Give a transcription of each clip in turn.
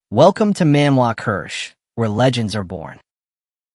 Welcome to Manhwa Krush, where legends are born.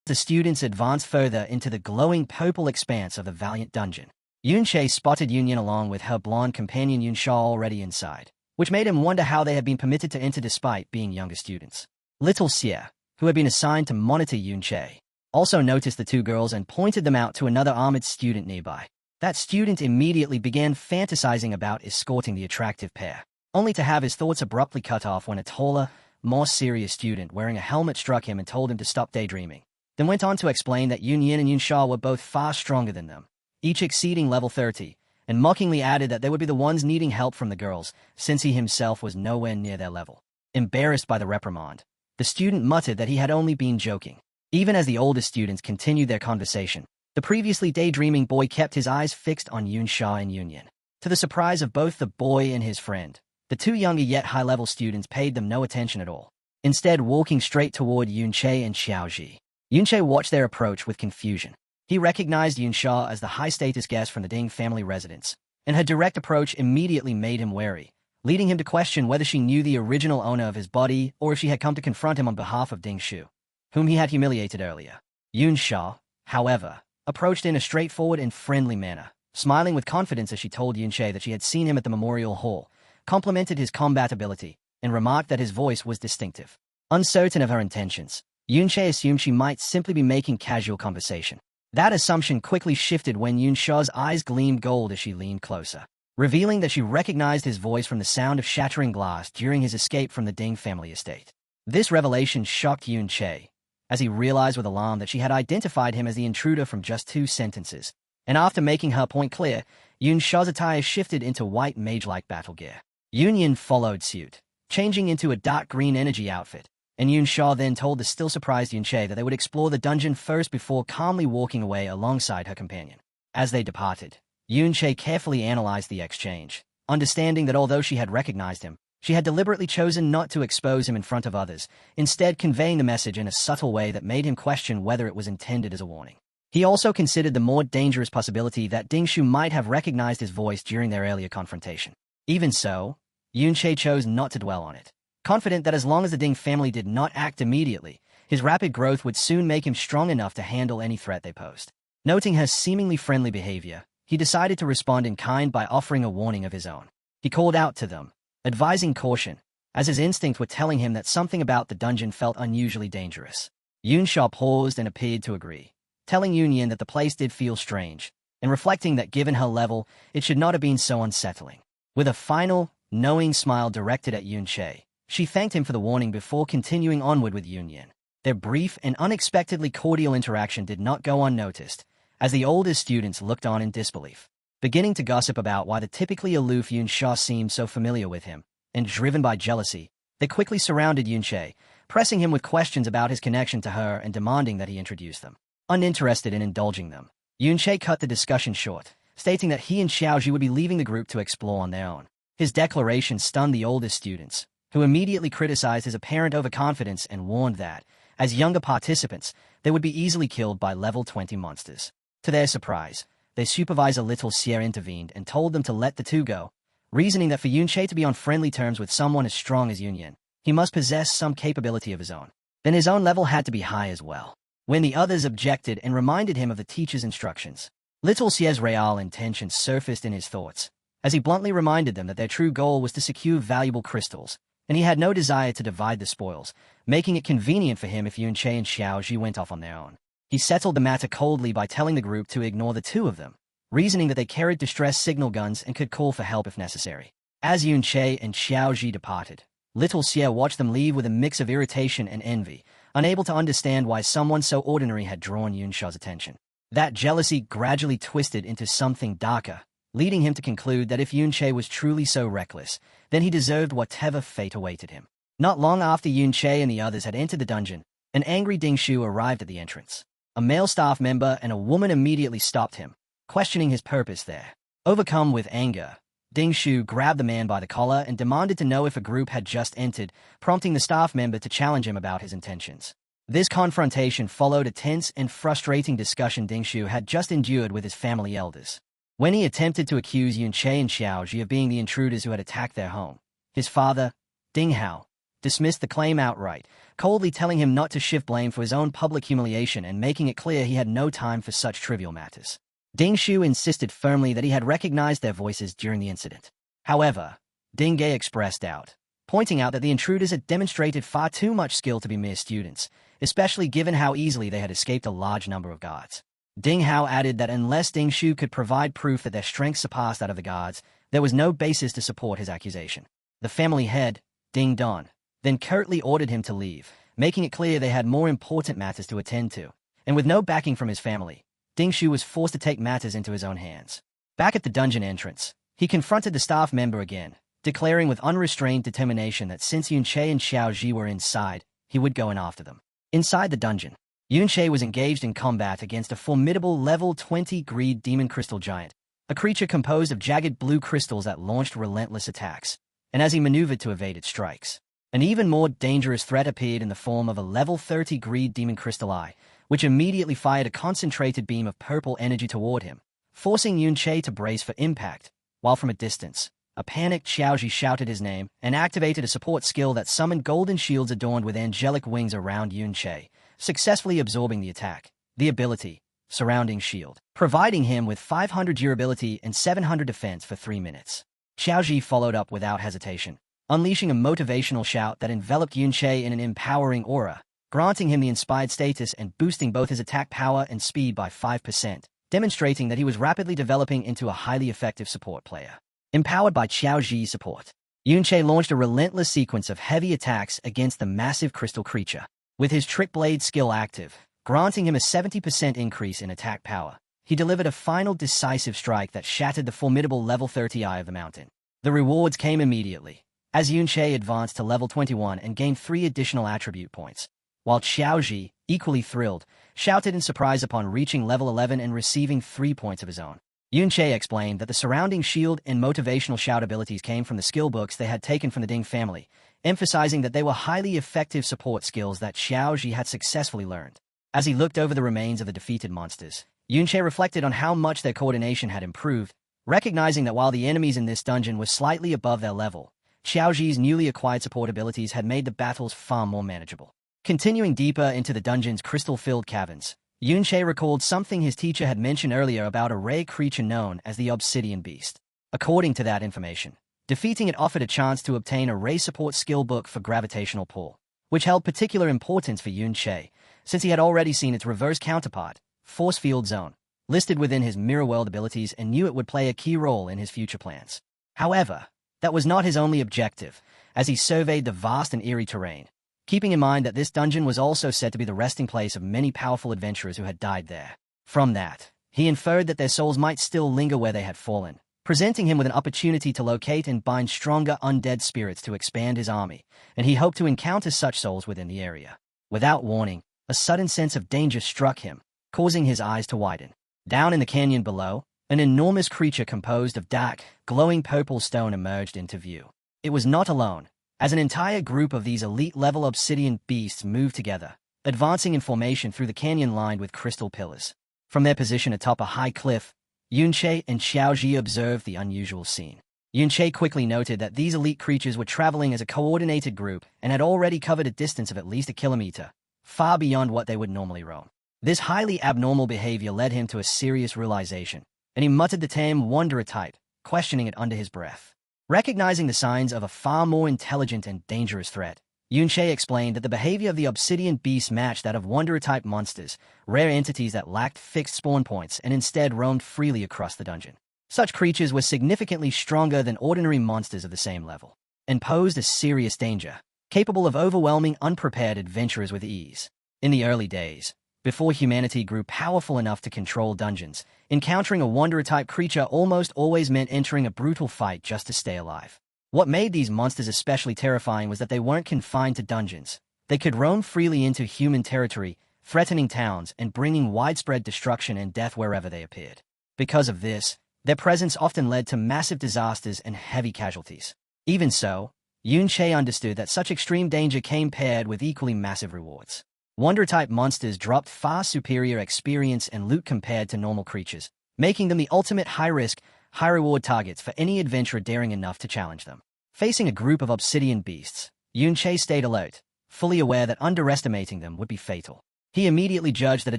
The students advance further into the glowing purple expanse of the Valiant Dungeon. Yoon-chae spotted Union along with her blonde companion Yoon-sha already inside, which made him wonder how they had been permitted to enter despite being younger students. Little Xie, who had been assigned to monitor Yoon-chae, also noticed the two girls and pointed them out to another armored student nearby. That student immediately began fantasizing about escorting the attractive pair, only to have his thoughts abruptly cut off when a taller, more serious student wearing a helmet struck him and told him to stop daydreaming, then went on to explain that Yoon-yin and Yoon-sha were both far stronger than them, each exceeding level 30, and mockingly added that they would be the ones needing help from the girls, since he himself was nowhere near their level. Embarrassed by the reprimand, the student muttered that he had only been joking. Even as the older students continued their conversation, the previously daydreaming boy kept his eyes fixed on Yoon-sha and Yoon-yin. To the surprise of both the boy and his friend, the two younger yet high-level students paid them no attention at all, instead walking straight toward Yoon-chae and Xiaoji. Yoon-chae watched their approach with confusion. He recognized Yoon-sha as the high-status guest from the Ding family residence, and her direct approach immediately made him wary, leading him to question whether she knew the original owner of his body or if she had come to confront him on behalf of Dingshu, whom he had humiliated earlier. Yoon-sha, however, approached in a straightforward and friendly manner, smiling with confidence as she told Yoon-chae that she had seen him at the memorial hall, complimented his combat ability, and remarked that his voice was distinctive. Uncertain of her intentions, Yoon-chae assumed she might simply be making casual conversation. That assumption quickly shifted when Yoon-sha's eyes gleamed gold as she leaned closer, revealing that she recognized his voice from the sound of shattering glass during his escape from the Ding family estate. This revelation shocked Yoon-chae, as he realized with alarm that she had identified him as the intruder from just 2 sentences, and after making her point clear, Yoon-sha's attire shifted into white mage-like battle gear. Yoon-yin followed suit, changing into a dark green energy outfit, and Yoon-sha then told the still surprised Yoon-chae that they would explore the dungeon first before calmly walking away alongside her companion. As they departed, Yoon-chae carefully analyzed the exchange, understanding that although she had recognized him, she had deliberately chosen not to expose him in front of others, instead conveying the message in a subtle way that made him question whether it was intended as a warning. He also considered the more dangerous possibility that Dingshu might have recognized his voice during their earlier confrontation. Even so, Yoon-chae chose not to dwell on it, confident that as long as the Ding family did not act immediately, his rapid growth would soon make him strong enough to handle any threat they posed. Noting her seemingly friendly behavior, he decided to respond in kind by offering a warning of his own. He called out to them, advising caution, as his instincts were telling him that something about the dungeon felt unusually dangerous. Yoon-sha paused and appeared to agree, telling Yoon-yin that the place did feel strange, and reflecting that given her level, it should not have been so unsettling. With a final, knowing smile directed at Yoon-chae, she thanked him for the warning before continuing onward with Yoon-yin. Their brief and unexpectedly cordial interaction did not go unnoticed, as the older students looked on in disbelief, beginning to gossip about why the typically aloof Yoon-sha seemed so familiar with him, and driven by jealousy, they quickly surrounded Yoon-chae, pressing him with questions about his connection to her and demanding that he introduce them. Uninterested in indulging them, Yoon-chae cut the discussion short, stating that he and Xiaoji would be leaving the group to explore on their own. His declaration stunned the older students, who immediately criticized his apparent overconfidence and warned that, as younger participants, they would be easily killed by level 20 monsters. To their surprise, their supervisor Little Xie intervened and told them to let the two go, reasoning that for Yoon-chae to be on friendly terms with someone as strong as Yoon-yin, he must possess some capability of his own. Then his own level had to be high as well. When the others objected and reminded him of the teacher's instructions, Little Xie's real intentions surfaced in his thoughts, as he bluntly reminded them that their true goal was to secure valuable crystals, and he had no desire to divide the spoils, making it convenient for him if Yoon-chae and Xiaoji went off on their own. He settled the matter coldly by telling the group to ignore the two of them, reasoning that they carried distress signal guns and could call for help if necessary. As Yoon-chae and Xiaoji departed, Little Xie watched them leave with a mix of irritation and envy, unable to understand why someone so ordinary had drawn Yoon-sha's attention. That jealousy gradually twisted into something darker, leading him to conclude that if Yoon-chae was truly so reckless, then he deserved whatever fate awaited him. Not long after Yoon-chae and the others had entered the dungeon, an angry Dingshu arrived at the entrance. A male staff member and a woman immediately stopped him, questioning his purpose there. Overcome with anger, Dingshu grabbed the man by the collar and demanded to know if a group had just entered, prompting the staff member to challenge him about his intentions. This confrontation followed a tense and frustrating discussion Dingshu had just endured with his family elders. When he attempted to accuse Yoon-chae and Xiaoji of being the intruders who had attacked their home, his father, Ding Hao, dismissed the claim outright, coldly telling him not to shift blame for his own public humiliation and making it clear he had no time for such trivial matters. Dingshu insisted firmly that he had recognized their voices during the incident. However, Dingge expressed doubt, pointing out that the intruders had demonstrated far too much skill to be mere students, especially given how easily they had escaped a large number of guards. Ding Hao added that unless Dingshu could provide proof that their strength surpassed that of the guards, there was no basis to support his accusation. The family head, Ding Don, then curtly ordered him to leave, making it clear they had more important matters to attend to, and with no backing from his family, Dingshu was forced to take matters into his own hands. Back at the dungeon entrance, he confronted the staff member again, declaring with unrestrained determination that since Yunche and Xiaoji were inside, he would go in after them. Inside the dungeon, Yunche was engaged in combat against a formidable level 20 greed demon crystal giant, a creature composed of jagged blue crystals that launched relentless attacks, and as he maneuvered to evade its strikes, an even more dangerous threat appeared in the form of a level 30 greed demon crystal eye, which immediately fired a concentrated beam of purple energy toward him, forcing Yunche to brace for impact, while from a distance, a panicked Xiaoji shouted his name and activated a support skill that summoned golden shields adorned with angelic wings around Yunche, successfully absorbing the attack. The ability, Surrounding Shield, providing him with 500 durability and 700 defense for 3 minutes. Xiaoji followed up without hesitation, unleashing a motivational shout that enveloped Yunche in an empowering aura, granting him the inspired status and boosting both his attack power and speed by 5%, demonstrating that he was rapidly developing into a highly effective support player. Empowered by Xiaoji's support, Yunche launched a relentless sequence of heavy attacks against the massive crystal creature, with his Trick Blade skill active, granting him a 70% increase in attack power. He delivered a final decisive strike that shattered the formidable level 30 Eye of the Mountain. The rewards came immediately, as Yunche advanced to level 21 and gained 3 additional attribute points, while Xiaoji, equally thrilled, shouted in surprise upon reaching level 11 and receiving 3 points of his own. Yunche explained that the Surrounding Shield and motivational shout abilities came from the skill books they had taken from the Ding family, emphasizing that they were highly effective support skills that Xiaoji had successfully learned. As he looked over the remains of the defeated monsters, Yunche reflected on how much their coordination had improved, recognizing that while the enemies in this dungeon were slightly above their level, Xiaoji's newly acquired support abilities had made the battles far more manageable. Continuing deeper into the dungeon's crystal-filled caverns, Yunche recalled something his teacher had mentioned earlier about a rare creature known as the Obsidian Beast. According to that information, defeating it offered a chance to obtain a ray support skill book for gravitational pull, which held particular importance for Yunche, since he had already seen its reverse counterpart, Force Field Zone, listed within his Mirror World abilities and knew it would play a key role in his future plans. However, that was not his only objective, as he surveyed the vast and eerie terrain, keeping in mind that this dungeon was also said to be the resting place of many powerful adventurers who had died there. From that, he inferred that their souls might still linger where they had fallen, presenting him with an opportunity to locate and bind stronger undead spirits to expand his army, and he hoped to encounter such souls within the area. Without warning, a sudden sense of danger struck him, causing his eyes to widen. Down in the canyon below, an enormous creature composed of dark, glowing purple stone emerged into view. It was not alone, as an entire group of these elite-level obsidian beasts moved together, advancing in formation through the canyon lined with crystal pillars. From their position atop a high cliff, Yunche and Xiaoji observed the unusual scene. Yunche quickly noted that these elite creatures were traveling as a coordinated group and had already covered a distance of at least a kilometer, far beyond what they would normally roam. This highly abnormal behavior led him to a serious realization, and he muttered the term wanderer type, questioning it under his breath. Recognizing the signs of a far more intelligent and dangerous threat, Yunche explained that the behavior of the obsidian beasts matched that of wanderer-type monsters, rare entities that lacked fixed spawn points and instead roamed freely across the dungeon. Such creatures were significantly stronger than ordinary monsters of the same level, and posed a serious danger, capable of overwhelming unprepared adventurers with ease. In the early days, before humanity grew powerful enough to control dungeons, encountering a wanderer-type creature almost always meant entering a brutal fight just to stay alive. What made these monsters especially terrifying was that they weren't confined to dungeons. They could roam freely into human territory, threatening towns and bringing widespread destruction and death wherever they appeared. Because of this, their presence often led to massive disasters and heavy casualties. Even so, Yunche understood that such extreme danger came paired with equally massive rewards. Wanderer-type monsters dropped far superior experience and loot compared to normal creatures, making them the ultimate high-risk, high-reward targets for any adventurer daring enough to challenge them. Facing a group of obsidian beasts, Yunche stayed alert, fully aware that underestimating them would be fatal. He immediately judged that a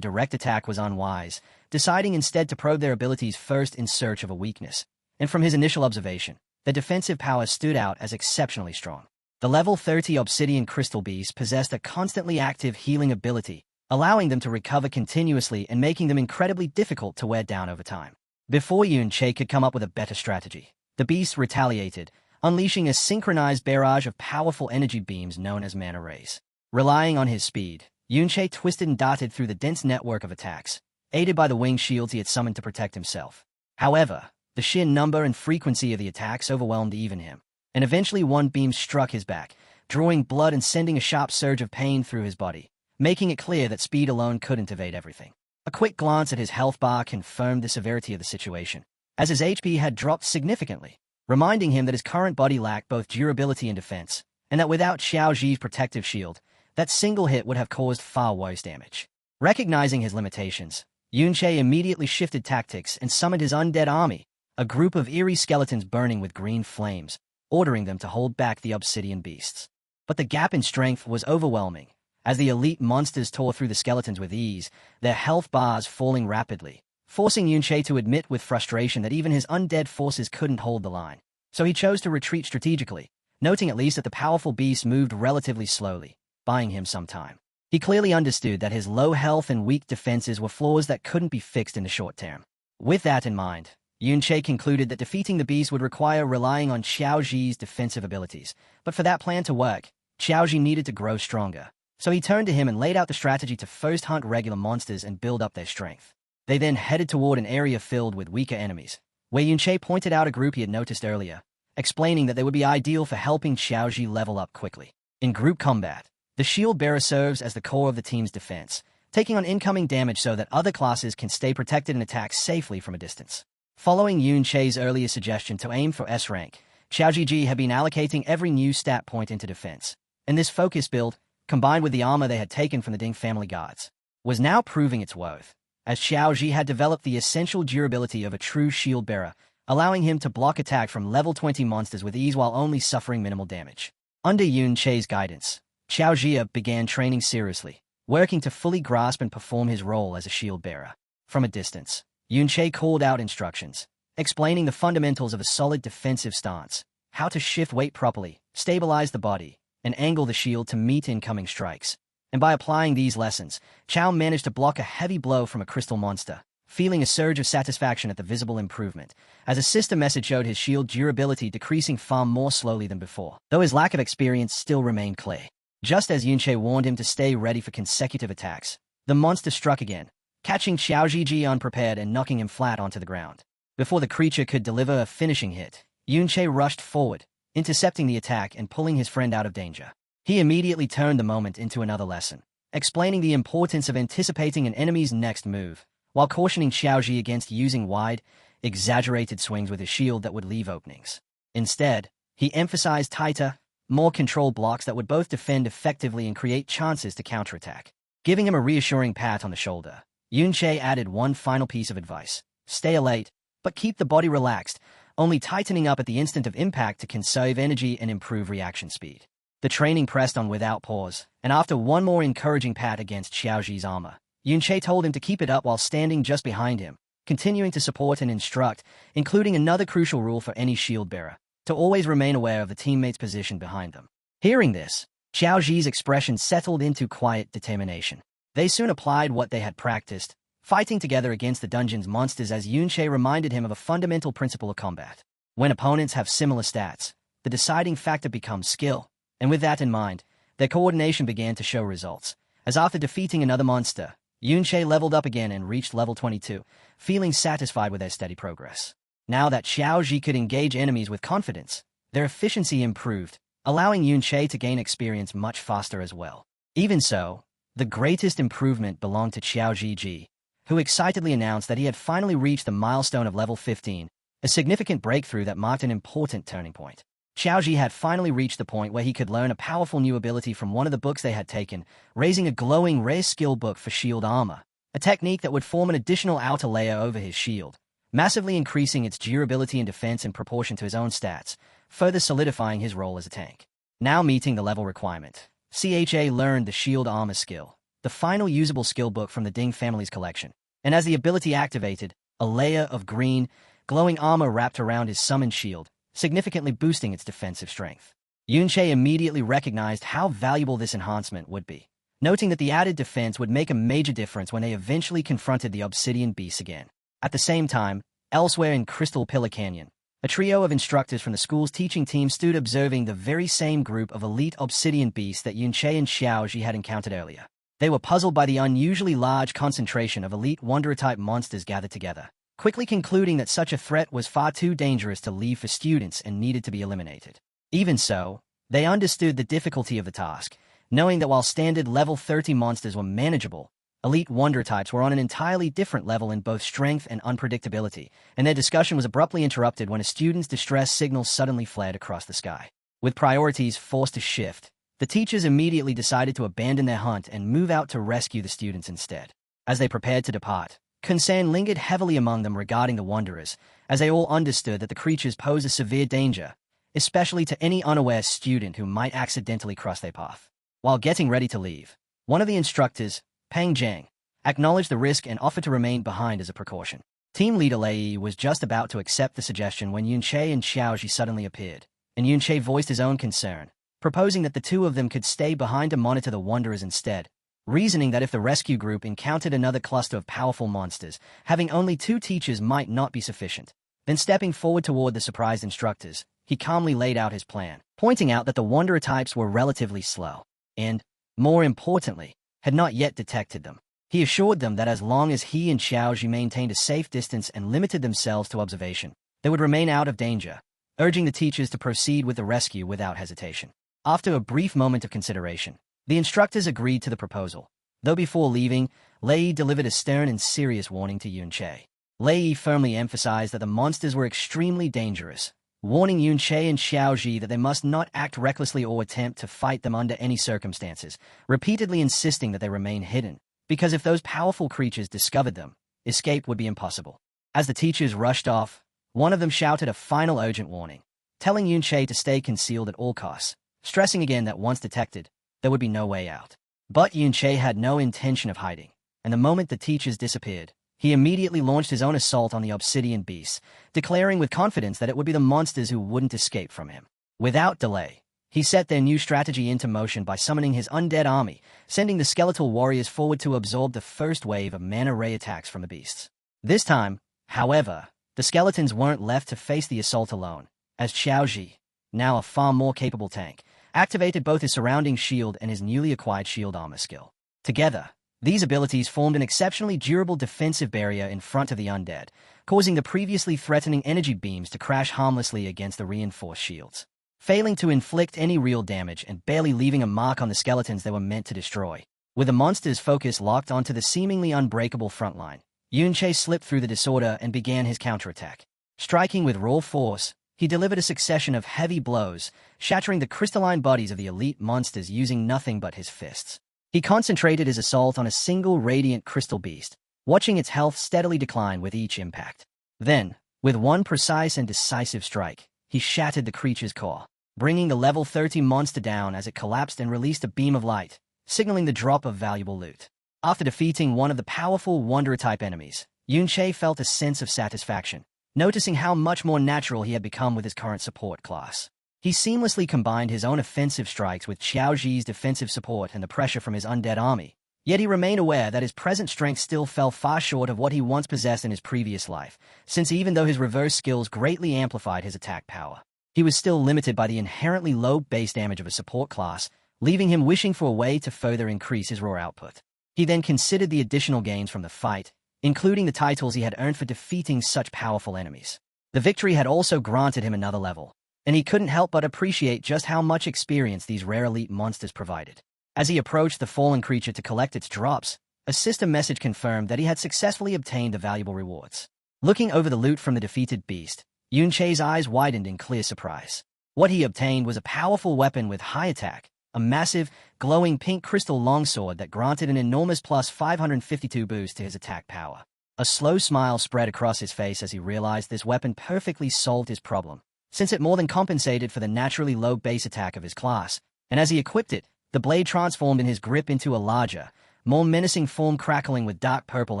direct attack was unwise, deciding instead to probe their abilities first in search of a weakness. And from his initial observation, their defensive power stood out as exceptionally strong. The level 30 Obsidian Crystal Beast possessed a constantly active healing ability, allowing them to recover continuously and making them incredibly difficult to wear down over time. Before Yunche could come up with a better strategy, the beast retaliated, unleashing a synchronized barrage of powerful energy beams known as mana rays. Relying on his speed, Yunche twisted and darted through the dense network of attacks, aided by the wing shields he had summoned to protect himself. However, the sheer number and frequency of the attacks overwhelmed even him, and eventually one beam struck his back, drawing blood and sending a sharp surge of pain through his body, making it clear that speed alone couldn't evade everything. A quick glance at his health bar confirmed the severity of the situation, as his HP had dropped significantly, reminding him that his current body lacked both durability and defense, and that without Xiaoji's protective shield, that single hit would have caused far worse damage. Recognizing his limitations, Yunche immediately shifted tactics and summoned his undead army, a group of eerie skeletons burning with green flames, ordering them to hold back the obsidian beasts. But the gap in strength was overwhelming, as the elite monsters tore through the skeletons with ease, their health bars falling rapidly, forcing Yunche to admit with frustration that even his undead forces couldn't hold the line. So he chose to retreat strategically, noting at least that the powerful beast moved relatively slowly, buying him some time. He clearly understood that his low health and weak defenses were flaws that couldn't be fixed in the short term. With that in mind, Yunche concluded that defeating the beast would require relying on Xiaoji's defensive abilities, but for that plan to work, Xiaoji needed to grow stronger. So he turned to him and laid out the strategy to first hunt regular monsters and build up their strength. They then headed toward an area filled with weaker enemies, where Yunche pointed out a group he had noticed earlier, explaining that they would be ideal for helping Xiaoji level up quickly. In group combat, the shield bearer serves as the core of the team's defense, taking on incoming damage so that other classes can stay protected and attack safely from a distance. Following Yunche's earlier suggestion to aim for S rank, Xiaoji had been allocating every new stat point into defense, and this focus build, combined with the armor they had taken from the Ding family guards, was now proving its worth, as Xiaoji had developed the essential durability of a true shield bearer, allowing him to block attack from level 20 monsters with ease while only suffering minimal damage. Under Yunche's guidance, Xiaoji began training seriously, working to fully grasp and perform his role as a shield bearer. From a distance, Yunche called out instructions, explaining the fundamentals of a solid defensive stance, how to shift weight properly, stabilize the body, and angle the shield to meet incoming strikes. And by applying these lessons, Chao managed to block a heavy blow from a crystal monster, feeling a surge of satisfaction at the visible improvement, as a system message showed his shield durability decreasing far more slowly than before, though his lack of experience still remained clear. Just as Yunche warned him to stay ready for consecutive attacks, the monster struck again, catching Xiaoji unprepared and knocking him flat onto the ground. Before the creature could deliver a finishing hit, Yunche rushed forward, intercepting the attack and pulling his friend out of danger. He immediately turned the moment into another lesson, explaining the importance of anticipating an enemy's next move, while cautioning Xiaoji against using wide, exaggerated swings with his shield that would leave openings. Instead, he emphasized tighter, more controlled blocks that would both defend effectively and create chances to counterattack. Giving him a reassuring pat on the shoulder, Yunche added one final piece of advice: stay alert, but keep the body relaxed, only tightening up at the instant of impact to conserve energy and improve reaction speed. The training pressed on without pause, and after one more encouraging pat against Xiaoji's armor, Yunche told him to keep it up while standing just behind him, continuing to support and instruct, including another crucial rule for any shield bearer: to always remain aware of the teammate's position behind them. Hearing this, Xiaoji's expression settled into quiet determination. They soon applied what they had practiced, fighting together against the dungeon's monsters as Yunche reminded him of a fundamental principle of combat. When opponents have similar stats, the deciding factor becomes skill, and with that in mind, their coordination began to show results, as after defeating another monster, Yunche leveled up again and reached level 22, feeling satisfied with their steady progress. Now that Xiaoji could engage enemies with confidence, their efficiency improved, allowing Yunche to gain experience much faster as well. Even so, the greatest improvement belonged to Xiaoji, who excitedly announced that he had finally reached the milestone of level 15, a significant breakthrough that marked an important turning point. Xiaoji had finally reached the point where he could learn a powerful new ability from one of the books they had taken, raising a glowing rare skill book for shield armor, a technique that would form an additional outer layer over his shield, massively increasing its durability and defense in proportion to his own stats, further solidifying his role as a tank. Now meeting the level requirement, CHA learned the Shield Armor skill, the final usable skill book from the Ding family's collection. And as the ability activated, a layer of green, glowing armor wrapped around his summoned shield, significantly boosting its defensive strength. Yunche immediately recognized how valuable this enhancement would be, noting that the added defense would make a major difference when they eventually confronted the Obsidian Beasts again. At the same time, elsewhere in Crystal Pillar Canyon, a trio of instructors from the school's teaching team stood observing the very same group of elite Obsidian Beasts that Yunche and Xiaoji had encountered earlier. They were puzzled by the unusually large concentration of elite Wanderer-type monsters gathered together, quickly concluding that such a threat was far too dangerous to leave for students and needed to be eliminated. Even so, they understood the difficulty of the task, knowing that while standard level 30 monsters were manageable, elite Wanderer types were on an entirely different level in both strength and unpredictability, and their discussion was abruptly interrupted when a student's distress signal suddenly flared across the sky. With priorities forced to shift, the teachers immediately decided to abandon their hunt and move out to rescue the students instead. As they prepared to depart, concern lingered heavily among them regarding the Wanderers, as they all understood that the creatures pose a severe danger, especially to any unaware student who might accidentally cross their path. While getting ready to leave, one of the instructors, Peng Zhang, acknowledged the risk and offered to remain behind as a precaution. Team leader Lei was just about to accept the suggestion when Yunche and Xiaoji suddenly appeared, and Yunche voiced his own concern, proposing that the two of them could stay behind to monitor the Wanderers instead, reasoning that if the rescue group encountered another cluster of powerful monsters, having only 2 teachers might not be sufficient. Then stepping forward toward the surprised instructors, he calmly laid out his plan, pointing out that the Wanderer types were relatively slow, and, more importantly, had not yet detected them. He assured them that as long as he and Xiaoji maintained a safe distance and limited themselves to observation, they would remain out of danger, urging the teachers to proceed with the rescue without hesitation. After a brief moment of consideration, the instructors agreed to the proposal, though before leaving, Lei delivered a stern and serious warning to Yunche. Lei firmly emphasized that the monsters were extremely dangerous, warning Yunche and Xiaoji that they must not act recklessly or attempt to fight them under any circumstances, repeatedly insisting that they remain hidden, because if those powerful creatures discovered them, escape would be impossible. As the teachers rushed off, one of them shouted a final urgent warning, telling Yunche to stay concealed at all costs, stressing again that once detected, there would be no way out. But Yunche had no intention of hiding, and the moment the teachers disappeared, he immediately launched his own assault on the Obsidian Beasts, declaring with confidence that it would be the monsters who wouldn't escape from him. Without delay, he set their new strategy into motion by summoning his undead army, sending the skeletal warriors forward to absorb the first wave of mana ray attacks from the beasts. This time, however, the skeletons weren't left to face the assault alone, as Xiaoji, now a far more capable tank, activated both his surrounding shield and his newly acquired shield armor skill. Together, these abilities formed an exceptionally durable defensive barrier in front of the undead, causing the previously threatening energy beams to crash harmlessly against the reinforced shields, failing to inflict any real damage and barely leaving a mark on the skeletons they were meant to destroy. With the monster's focus locked onto the seemingly unbreakable front line, Yunche slipped through the disorder and began his counterattack. Striking with raw force, he delivered a succession of heavy blows, shattering the crystalline bodies of the elite monsters using nothing but his fists. He concentrated his assault on a single radiant crystal beast, watching its health steadily decline with each impact. Then, with one precise and decisive strike, he shattered the creature's core, bringing the level 30 monster down as it collapsed and released a beam of light, signaling the drop of valuable loot. After defeating one of the powerful Wanderer-type enemies, Yunche felt a sense of satisfaction, noticing how much more natural he had become with his current support class. He seamlessly combined his own offensive strikes with Xiaoji's defensive support and the pressure from his undead army, yet he remained aware that his present strength still fell far short of what he once possessed in his previous life, since even though his reverse skills greatly amplified his attack power, he was still limited by the inherently low base damage of a support class, leaving him wishing for a way to further increase his raw output. He then considered the additional gains from the fight, including the titles he had earned for defeating such powerful enemies. The victory had also granted him another level, and he couldn't help but appreciate just how much experience these rare elite monsters provided. As he approached the fallen creature to collect its drops, a system message confirmed that he had successfully obtained the valuable rewards. Looking over the loot from the defeated beast, Yunche's eyes widened in clear surprise. What he obtained was a powerful weapon with high attack, a massive, glowing pink crystal longsword that granted an enormous plus 552 boost to his attack power. A slow smile spread across his face as he realized this weapon perfectly solved his problem, since it more than compensated for the naturally low base attack of his class, and as he equipped it, the blade transformed in his grip into a larger, more menacing form crackling with dark purple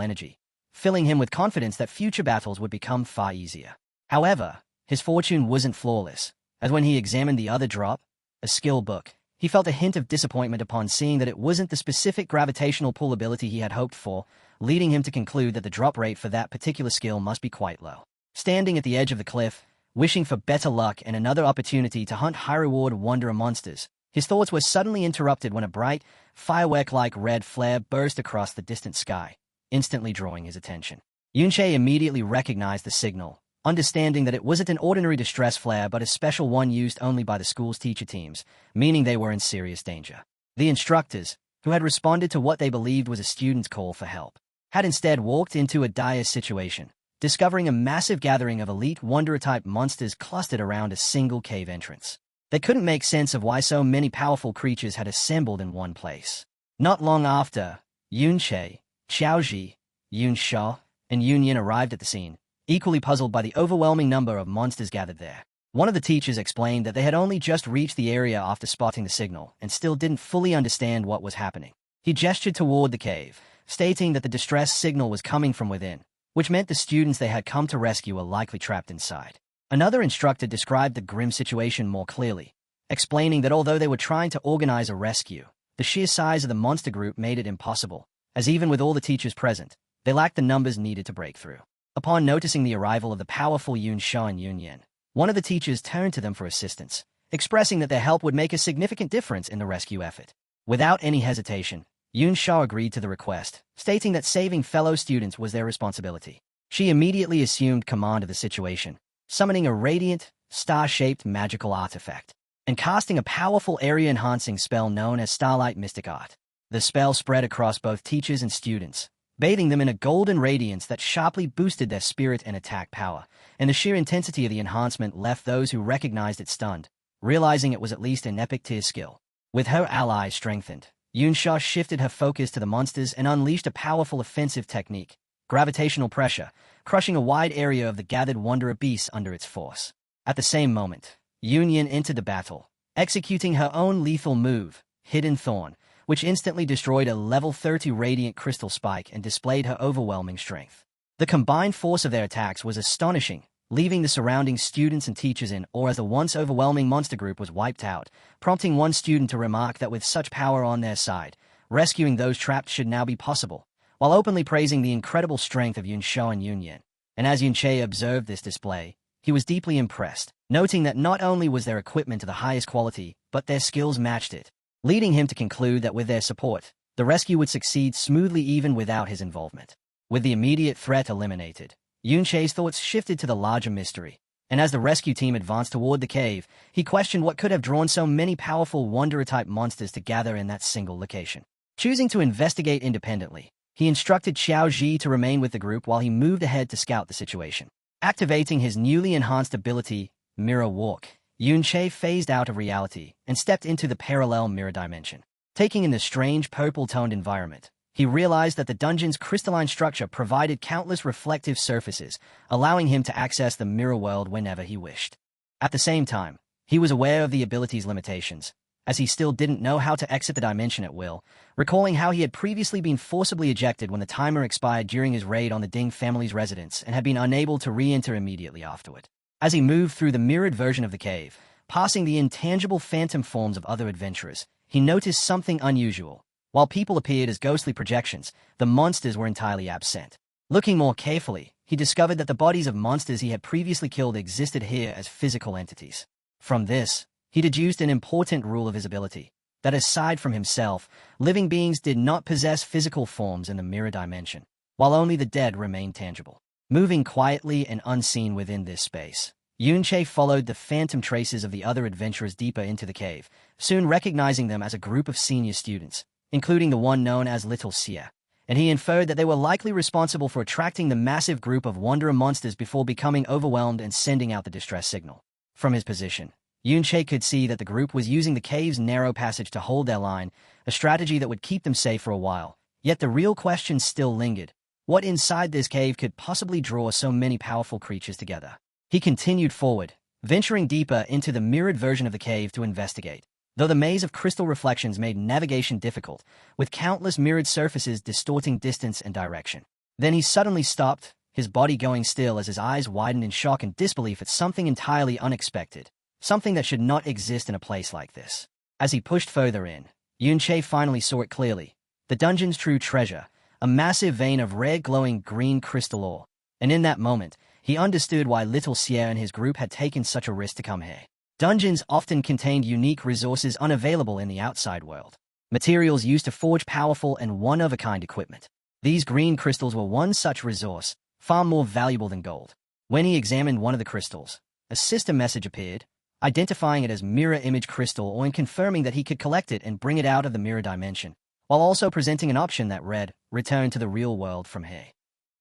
energy, filling him with confidence that future battles would become far easier. However, his fortune wasn't flawless, as when he examined the other drop, a skill book, he felt a hint of disappointment upon seeing that it wasn't the specific gravitational pull ability he had hoped for, leading him to conclude that the drop rate for that particular skill must be quite low. Standing at the edge of the cliff, wishing for better luck and another opportunity to hunt high-reward wanderer monsters, his thoughts were suddenly interrupted when a bright, firework-like red flare burst across the distant sky, instantly drawing his attention. Yunche immediately recognized the signal, understanding that it wasn't an ordinary distress flare but a special one used only by the school's teacher teams, meaning they were in serious danger. The instructors, who had responded to what they believed was a student's call for help, had instead walked into a dire situation, discovering a massive gathering of elite wanderer-type monsters clustered around a single cave entrance. They couldn't make sense of why so many powerful creatures had assembled in one place. Not long after, Yunche, Xiaoji, Yunsha, and Yunyan arrived at the scene, equally puzzled by the overwhelming number of monsters gathered there. One of the teachers explained that they had only just reached the area after spotting the signal and still didn't fully understand what was happening. He gestured toward the cave, stating that the distress signal was coming from within, which meant the students they had come to rescue were likely trapped inside. Another instructor described the grim situation more clearly, explaining that although they were trying to organize a rescue, the sheer size of the monster group made it impossible, as even with all the teachers present, they lacked the numbers needed to break through. Upon noticing the arrival of the powerful Yunsha and Yunyan, one of the teachers turned to them for assistance, expressing that their help would make a significant difference in the rescue effort. Without any hesitation, Yunsha agreed to the request, stating that saving fellow students was their responsibility. She immediately assumed command of the situation, summoning a radiant, star-shaped magical artifact, and casting a powerful area-enhancing spell known as Starlight Mystic Art. The spell spread across both teachers and students, bathing them in a golden radiance that sharply boosted their spirit and attack power, and the sheer intensity of the enhancement left those who recognized it stunned, realizing it was at least an epic-tier skill. With her ally strengthened, Yunsha shifted her focus to the monsters and unleashed a powerful offensive technique, gravitational pressure, crushing a wide area of the gathered wanderer beasts under its force. At the same moment, Yunyan entered the battle, executing her own lethal move, Hidden Thorn, which instantly destroyed a level 30 radiant crystal spike and displayed her overwhelming strength. The combined force of their attacks was astonishing, leaving the surrounding students and teachers in awe as the once overwhelming monster group was wiped out, prompting one student to remark that with such power on their side, rescuing those trapped should now be possible, while openly praising the incredible strength of Yunsha and Yunyan. And as Yunche observed this display, he was deeply impressed, noting that not only was their equipment of the highest quality, but their skills matched it, leading him to conclude that with their support, the rescue would succeed smoothly even without his involvement. With the immediate threat eliminated, Yunche's thoughts shifted to the larger mystery, and as the rescue team advanced toward the cave, he questioned what could have drawn so many powerful wanderer-type monsters to gather in that single location. Choosing to investigate independently, he instructed Xiaoji to remain with the group while he moved ahead to scout the situation. Activating his newly enhanced ability, Mirror Walk, Yunche phased out of reality and stepped into the parallel mirror dimension. Taking in the strange purple-toned environment, he realized that the dungeon's crystalline structure provided countless reflective surfaces, allowing him to access the mirror world whenever he wished. At the same time, he was aware of the ability's limitations, as he still didn't know how to exit the dimension at will, recalling how he had previously been forcibly ejected when the timer expired during his raid on the Ding family's residence and had been unable to re-enter immediately afterward. As he moved through the mirrored version of the cave, passing the intangible phantom forms of other adventurers, he noticed something unusual. While people appeared as ghostly projections, the monsters were entirely absent. Looking more carefully, he discovered that the bodies of monsters he had previously killed existed here as physical entities. From this, he deduced an important rule of his ability, that aside from himself, living beings did not possess physical forms in the mirror dimension, while only the dead remained tangible. Moving quietly and unseen within this space, Yunche followed the phantom traces of the other adventurers deeper into the cave, soon recognizing them as a group of senior students, including the one known as Little Xia, and he inferred that they were likely responsible for attracting the massive group of wanderer monsters before becoming overwhelmed and sending out the distress signal. From his position, Yunche could see that the group was using the cave's narrow passage to hold their line, a strategy that would keep them safe for a while. Yet the real question still lingered. What inside this cave could possibly draw so many powerful creatures together? He continued forward, venturing deeper into the mirrored version of the cave to investigate. Though the maze of crystal reflections made navigation difficult, with countless mirrored surfaces distorting distance and direction. Then he suddenly stopped, his body going still as his eyes widened in shock and disbelief at something entirely unexpected, something that should not exist in a place like this. As he pushed further in, Yunche finally saw it clearly. The dungeon's true treasure, a massive vein of rare glowing green crystal ore. And in that moment, he understood why Little Sierra and his group had taken such a risk to come here. Dungeons often contained unique resources unavailable in the outside world. Materials used to forge powerful and one-of-a-kind equipment. These green crystals were one such resource, far more valuable than gold. When he examined one of the crystals, a system message appeared, identifying it as mirror image crystal or in confirming that he could collect it and bring it out of the mirror dimension, while also presenting an option that read, return to the real world from here.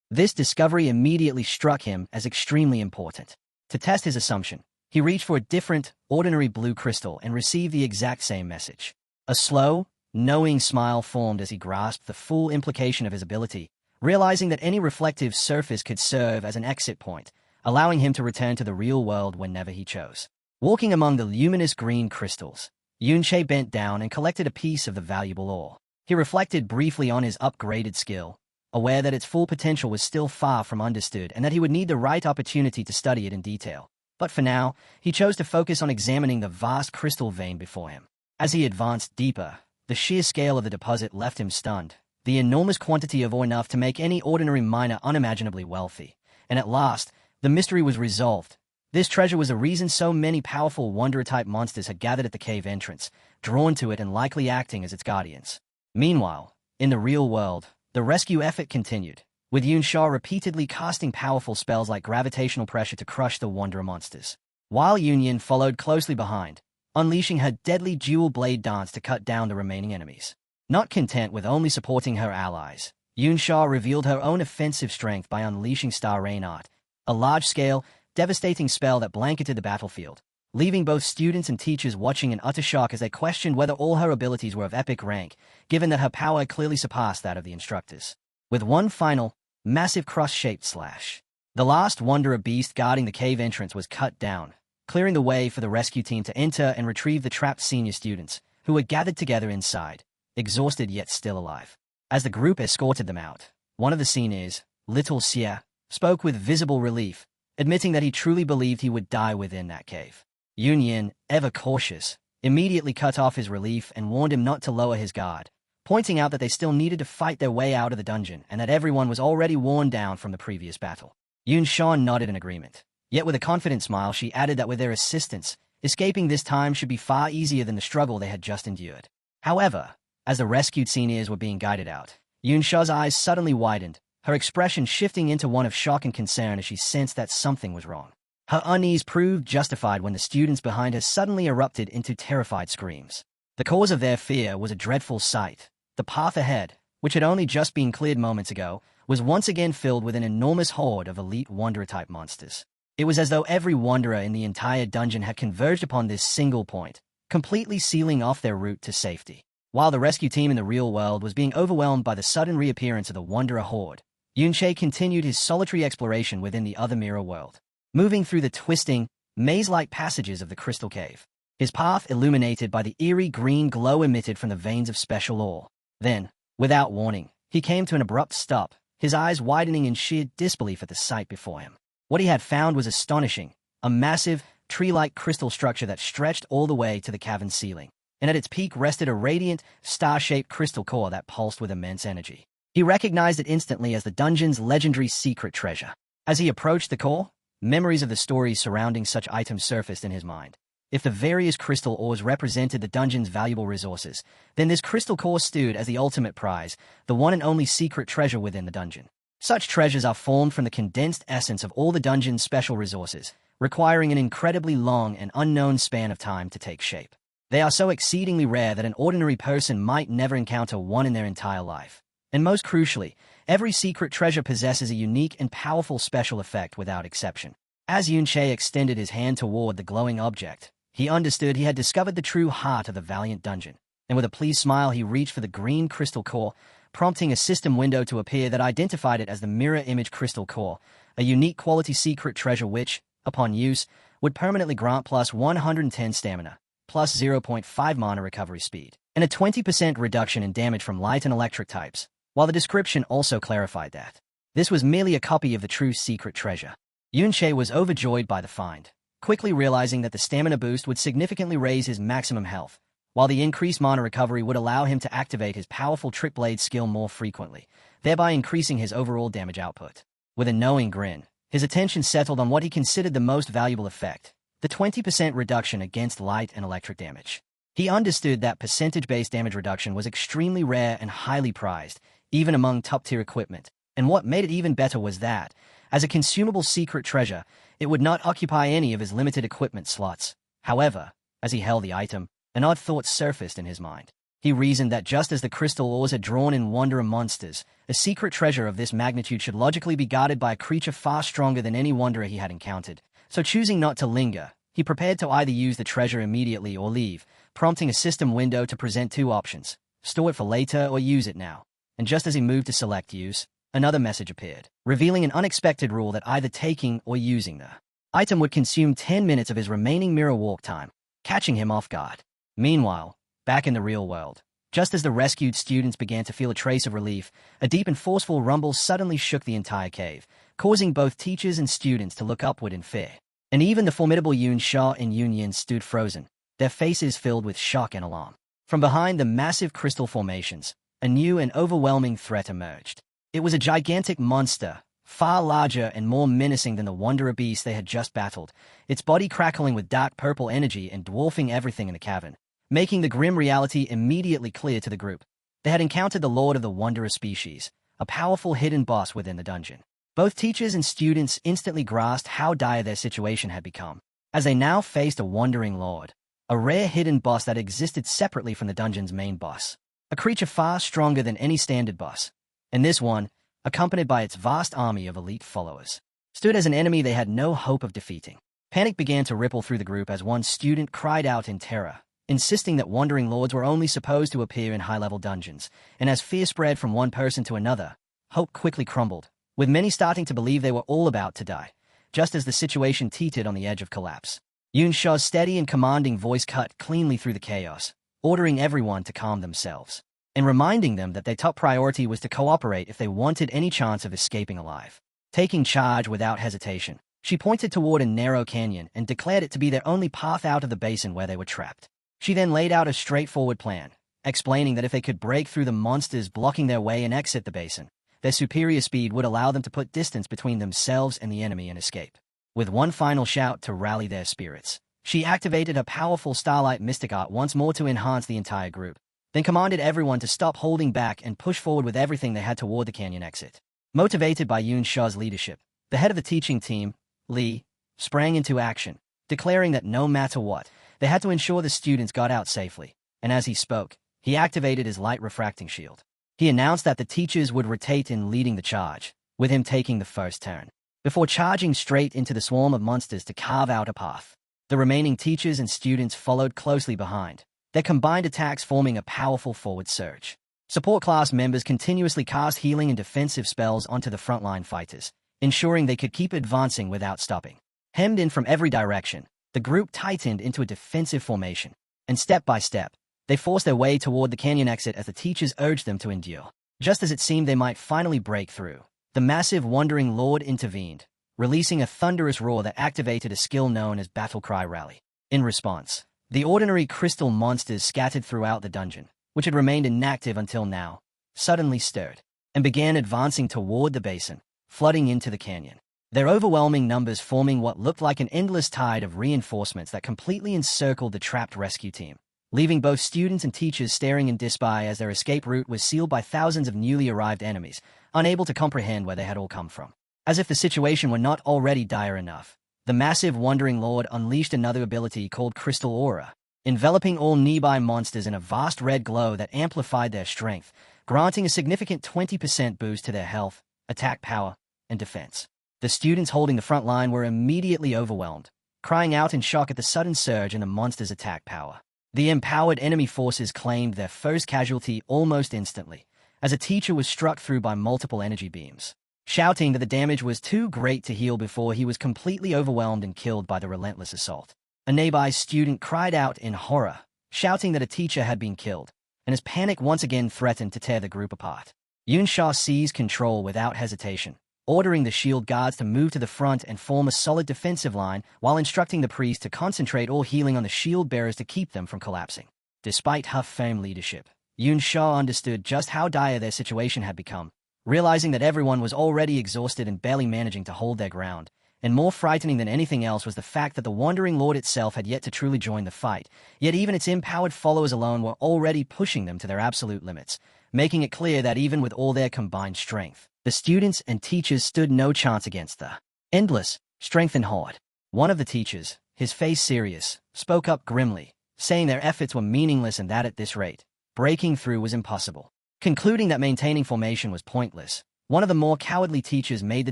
This discovery immediately struck him as extremely important. To test his assumption, he reached for a different, ordinary blue crystal and received the exact same message. A slow, knowing smile formed as he grasped the full implication of his ability, realizing that any reflective surface could serve as an exit point, allowing him to return to the real world whenever he chose. Walking among the luminous green crystals, Yunche bent down and collected a piece of the valuable ore. He reflected briefly on his upgraded skill, aware that its full potential was still far from understood and that he would need the right opportunity to study it in detail. But for now, he chose to focus on examining the vast crystal vein before him. As he advanced deeper, the sheer scale of the deposit left him stunned, the enormous quantity of ore enough to make any ordinary miner unimaginably wealthy. And at last, the mystery was resolved. This treasure was a reason so many powerful Wanderer-type monsters had gathered at the cave entrance, drawn to it and likely acting as its guardians. Meanwhile, in the real world, the rescue effort continued, with Yunsha repeatedly casting powerful spells like gravitational pressure to crush the Wanderer monsters, while Yunyan followed closely behind, unleashing her deadly dual blade dance to cut down the remaining enemies. Not content with only supporting her allies, Yunsha revealed her own offensive strength by unleashing Star Rain Art, a large-scale, devastating spell that blanketed the battlefield, leaving both students and teachers watching in utter shock as they questioned whether all her abilities were of epic rank, given that her power clearly surpassed that of the instructors. With one final, massive cross-shaped slash, the last Wanderer beast guarding the cave entrance was cut down, clearing the way for the rescue team to enter and retrieve the trapped senior students, who were gathered together inside, exhausted yet still alive. As the group escorted them out, one of the seniors, Little Xie, spoke with visible relief, admitting that he truly believed he would die within that cave. Yunyan, ever cautious, immediately cut off his relief and warned him not to lower his guard, pointing out that they still needed to fight their way out of the dungeon and that everyone was already worn down from the previous battle. Yunshan nodded in agreement. Yet with a confident smile, she added that with their assistance, escaping this time should be far easier than the struggle they had just endured. However, as the rescued seniors were being guided out, Yunsha's eyes suddenly widened, her expression shifting into one of shock and concern as she sensed that something was wrong. Her unease proved justified when the students behind her suddenly erupted into terrified screams. The cause of their fear was a dreadful sight. The path ahead, which had only just been cleared moments ago, was once again filled with an enormous horde of elite Wanderer-type monsters. It was as though every Wanderer in the entire dungeon had converged upon this single point, completely sealing off their route to safety. While the rescue team in the real world was being overwhelmed by the sudden reappearance of the Wanderer horde, Yunche continued his solitary exploration within the other mirror world, moving through the twisting, maze-like passages of the crystal cave, his path illuminated by the eerie green glow emitted from the veins of special ore. Then, without warning, he came to an abrupt stop, his eyes widening in sheer disbelief at the sight before him. What he had found was astonishing, a massive, tree-like crystal structure that stretched all the way to the cavern ceiling, and at its peak rested a radiant, star-shaped crystal core that pulsed with immense energy. He recognized it instantly as the dungeon's legendary secret treasure. As he approached the core, memories of the stories surrounding such items surfaced in his mind. If the various crystal ores represented the dungeon's valuable resources, then this crystal core stood as the ultimate prize, the one and only secret treasure within the dungeon. Such treasures are formed from the condensed essence of all the dungeon's special resources, requiring an incredibly long and unknown span of time to take shape. They are so exceedingly rare that an ordinary person might never encounter one in their entire life. And most crucially, every secret treasure possesses a unique and powerful special effect without exception. As Yunche extended his hand toward the glowing object, he understood he had discovered the true heart of the Valiant Dungeon, and with a pleased smile he reached for the green crystal core, prompting a system window to appear that identified it as the Mirror Image Crystal Core, a unique quality secret treasure which, upon use, would permanently grant plus 110 stamina, plus 0.5 mana recovery speed, and a 20% reduction in damage from light and electric types, while the description also clarified that this was merely a copy of the true secret treasure. Yunche was overjoyed by the find, quickly realizing that the stamina boost would significantly raise his maximum health, while the increased mana recovery would allow him to activate his powerful Trick Blade skill more frequently, thereby increasing his overall damage output. With a knowing grin, his attention settled on what he considered the most valuable effect, the 20% reduction against light and electric damage. He understood that percentage-based damage reduction was extremely rare and highly prized, even among top-tier equipment, and what made it even better was that, as a consumable secret treasure, it would not occupy any of his limited equipment slots. However, as he held the item, an odd thought surfaced in his mind. He reasoned that just as the crystal ores had drawn in wanderer monsters, a secret treasure of this magnitude should logically be guarded by a creature far stronger than any wanderer he had encountered. So choosing not to linger, he prepared to either use the treasure immediately or leave, prompting a system window to present two options: store it for later or use it now. And just as he moved to select use, another message appeared, revealing an unexpected rule that either taking or using the item would consume 10 minutes of his remaining mirror walk time, catching him off guard. Meanwhile, back in the real world, just as the rescued students began to feel a trace of relief, a deep and forceful rumble suddenly shook the entire cave, causing both teachers and students to look upward in fear. And even the formidable Yun Sha and Yun Yin stood frozen, their faces filled with shock and alarm. From behind the massive crystal formations, a new and overwhelming threat emerged. It was a gigantic monster, far larger and more menacing than the wanderer beast they had just battled, its body crackling with dark purple energy and dwarfing everything in the cavern, making the grim reality immediately clear to the group. They had encountered the Lord of the Wanderer species, a powerful hidden boss within the dungeon. Both teachers and students instantly grasped how dire their situation had become, as they now faced a wandering lord, a rare hidden boss that existed separately from the dungeon's main boss, a creature far stronger than any standard boss. And this one, accompanied by its vast army of elite followers, stood as an enemy they had no hope of defeating. Panic began to ripple through the group as one student cried out in terror, insisting that wandering lords were only supposed to appear in high-level dungeons, and as fear spread from one person to another, hope quickly crumbled, with many starting to believe they were all about to die, just as the situation teetered on the edge of collapse. Yun Sha's steady and commanding voice cut cleanly through the chaos, ordering everyone to calm themselves, and reminding them that their top priority was to cooperate if they wanted any chance of escaping alive. Taking charge without hesitation, she pointed toward a narrow canyon and declared it to be their only path out of the basin where they were trapped. She then laid out a straightforward plan, explaining that if they could break through the monsters blocking their way and exit the basin, their superior speed would allow them to put distance between themselves and the enemy and escape. With one final shout to rally their spirits, she activated her powerful Starlight Mystic Art once more to enhance the entire group, then commanded everyone to stop holding back and push forward with everything they had toward the canyon exit. Motivated by Yun Sha's leadership, the head of the teaching team, Li, sprang into action, declaring that no matter what, they had to ensure the students got out safely, and as he spoke, he activated his light refracting shield. He announced that the teachers would rotate in leading the charge, with him taking the first turn, before charging straight into the swarm of monsters to carve out a path. The remaining teachers and students followed closely behind, their combined attacks forming a powerful forward surge. Support class members continuously cast healing and defensive spells onto the frontline fighters, ensuring they could keep advancing without stopping. Hemmed in from every direction, the group tightened into a defensive formation, and step by step, they forced their way toward the canyon exit as the teachers urged them to endure. Just as it seemed they might finally break through, the massive Wandering Lord intervened, releasing a thunderous roar that activated a skill known as Battle Cry Rally. In response, the ordinary crystal monsters scattered throughout the dungeon, which had remained inactive until now, suddenly stirred, and began advancing toward the basin, flooding into the canyon. Their overwhelming numbers forming what looked like an endless tide of reinforcements that completely encircled the trapped rescue team, leaving both students and teachers staring in dismay as their escape route was sealed by thousands of newly arrived enemies, unable to comprehend where they had all come from. As if the situation were not already dire enough, the massive Wandering Lord unleashed another ability called Crystal Aura, enveloping all nearby monsters in a vast red glow that amplified their strength, granting a significant 20% boost to their health, attack power, and defense. The students holding the front line were immediately overwhelmed, crying out in shock at the sudden surge in the monster's attack power. The empowered enemy forces claimed their first casualty almost instantly, as a teacher was struck through by multiple energy beams. shouting that the damage was too great to heal before he was completely overwhelmed and killed by the relentless assault. A nearby student cried out in horror, shouting that a teacher had been killed, and his panic once again threatened to tear the group apart. Yunsha seized control without hesitation, ordering the shield guards to move to the front and form a solid defensive line while instructing the priest to concentrate all healing on the shield bearers to keep them from collapsing. Despite her firm leadership, Yunsha understood just how dire their situation had become, realizing that everyone was already exhausted and barely managing to hold their ground. And more frightening than anything else was the fact that the Wandering Lord itself had yet to truly join the fight, yet even its empowered followers alone were already pushing them to their absolute limits, making it clear that even with all their combined strength, the students and teachers stood no chance against the endless strength and horde. One of the teachers, his face serious, spoke up grimly, saying their efforts were meaningless and that at this rate, breaking through was impossible. Concluding that maintaining formation was pointless, one of the more cowardly teachers made the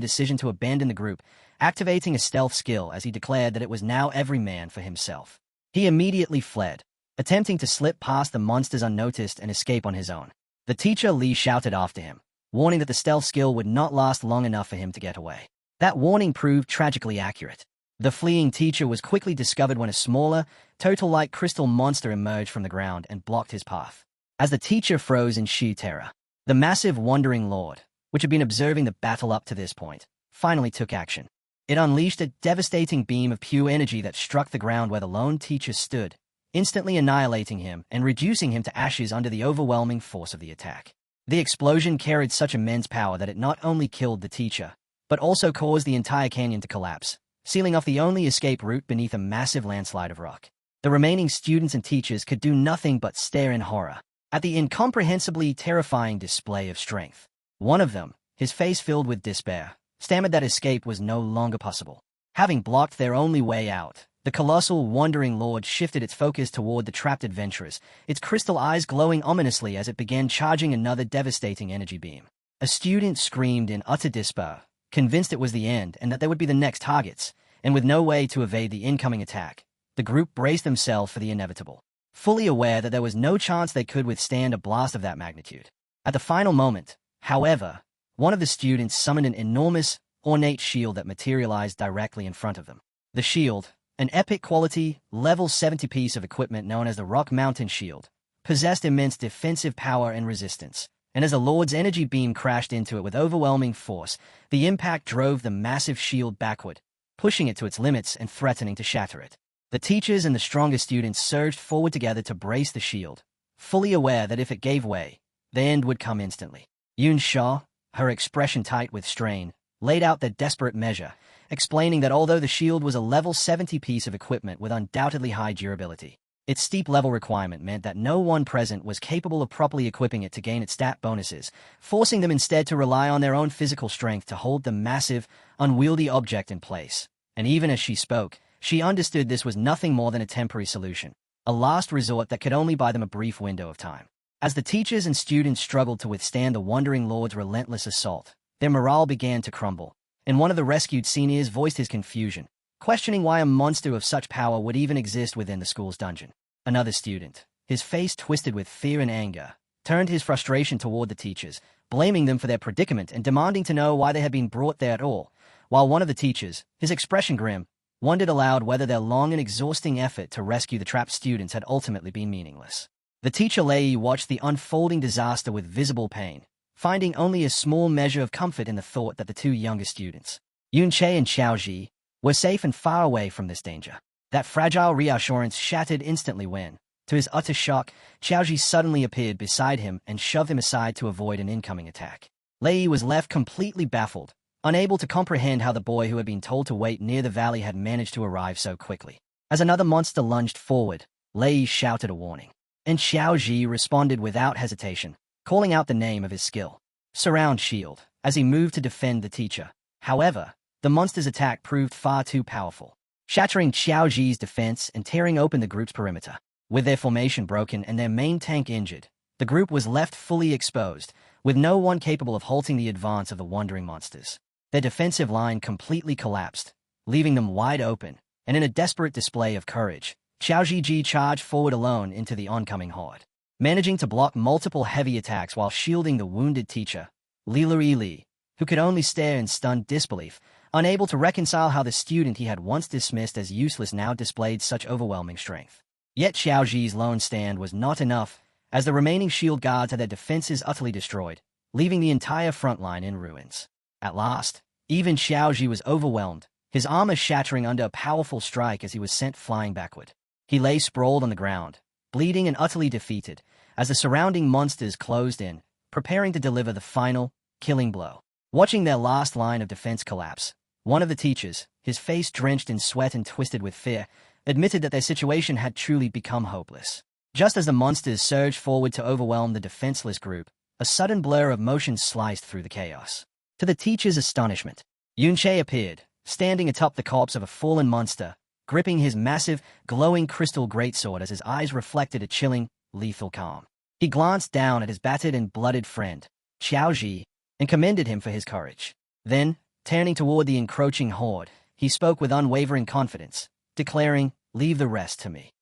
decision to abandon the group, activating a stealth skill as he declared that it was now every man for himself. He immediately fled, attempting to slip past the monsters unnoticed and escape on his own. The teacher Li shouted after him, warning that the stealth skill would not last long enough for him to get away. That warning proved tragically accurate. The fleeing teacher was quickly discovered when a smaller, total-like crystal monster emerged from the ground and blocked his path. As the teacher froze in sheer terror, the massive Wandering Lord, which had been observing the battle up to this point, finally took action. It unleashed a devastating beam of pure energy that struck the ground where the lone teacher stood, instantly annihilating him and reducing him to ashes under the overwhelming force of the attack. The explosion carried such immense power that it not only killed the teacher, but also caused the entire canyon to collapse, sealing off the only escape route beneath a massive landslide of rock. The remaining students and teachers could do nothing but stare in horror at the incomprehensibly terrifying display of strength. One of them, his face filled with despair, stammered that escape was no longer possible. Having blocked their only way out, the colossal Wandering Lord shifted its focus toward the trapped adventurers, its crystal eyes glowing ominously as it began charging another devastating energy beam. A student screamed in utter despair, convinced it was the end and that they would be the next targets, and with no way to evade the incoming attack, the group braced themselves for the inevitable, fully aware that there was no chance they could withstand a blast of that magnitude. At the final moment, however, one of the students summoned an enormous, ornate shield that materialized directly in front of them. The shield, an epic quality, level 70 piece of equipment known as the Rock Mountain Shield, possessed immense defensive power and resistance, and as the Lord's energy beam crashed into it with overwhelming force, the impact drove the massive shield backward, pushing it to its limits and threatening to shatter it. The teachers and the strongest students surged forward together to brace the shield, fully aware that if it gave way, the end would come instantly. Yunsha, her expression tight with strain, laid out their desperate measure, explaining that although the shield was a level 70 piece of equipment with undoubtedly high durability, its steep level requirement meant that no one present was capable of properly equipping it to gain its stat bonuses, forcing them instead to rely on their own physical strength to hold the massive, unwieldy object in place. And even as she spoke, she understood this was nothing more than a temporary solution, a last resort that could only buy them a brief window of time. As the teachers and students struggled to withstand the Wandering Lord's relentless assault, their morale began to crumble, and one of the rescued seniors voiced his confusion, questioning why a monster of such power would even exist within the school's dungeon. Another student, his face twisted with fear and anger, turned his frustration toward the teachers, blaming them for their predicament and demanding to know why they had been brought there at all, while one of the teachers, his expression grim, wondered aloud whether their long and exhausting effort to rescue the trapped students had ultimately been meaningless. The teacher Lei watched the unfolding disaster with visible pain, finding only a small measure of comfort in the thought that the two younger students, Yunche and Xiaoji, were safe and far away from this danger. That fragile reassurance shattered instantly when, to his utter shock, Xiaoji suddenly appeared beside him and shoved him aside to avoid an incoming attack. Lei was left completely baffled, unable to comprehend how the boy who had been told to wait near the valley had managed to arrive so quickly. As another monster lunged forward, Lei shouted a warning, and Xiaoji responded without hesitation, calling out the name of his skill, Surround Shield, as he moved to defend the teacher. However, the monster's attack proved far too powerful, shattering Xiaoji's defense and tearing open the group's perimeter. With their formation broken and their main tank injured, the group was left fully exposed, with no one capable of halting the advance of the wandering monsters. Their defensive line completely collapsed, leaving them wide open, and in a desperate display of courage, Xiaoji charged forward alone into the oncoming horde. Managing to block multiple heavy attacks while shielding the wounded teacher, Li, who could only stare in stunned disbelief, unable to reconcile how the student he had once dismissed as useless now displayed such overwhelming strength. Yet Xiaoji's lone stand was not enough, as the remaining shield guards had their defenses utterly destroyed, leaving the entire front line in ruins. At last, even Xiaoji was overwhelmed, his armor shattering under a powerful strike as he was sent flying backward. He lay sprawled on the ground, bleeding and utterly defeated, as the surrounding monsters closed in, preparing to deliver the final, killing blow. Watching their last line of defense collapse, one of the teachers, his face drenched in sweat and twisted with fear, admitted that their situation had truly become hopeless. Just as the monsters surged forward to overwhelm the defenseless group, a sudden blur of motion sliced through the chaos. To the teacher's astonishment, Yunche appeared, standing atop the corpse of a fallen monster, gripping his massive, glowing crystal greatsword as his eyes reflected a chilling, lethal calm. He glanced down at his battered and blooded friend, Xiaoji, and commended him for his courage. Then, turning toward the encroaching horde, he spoke with unwavering confidence, declaring, "Leave the rest to me."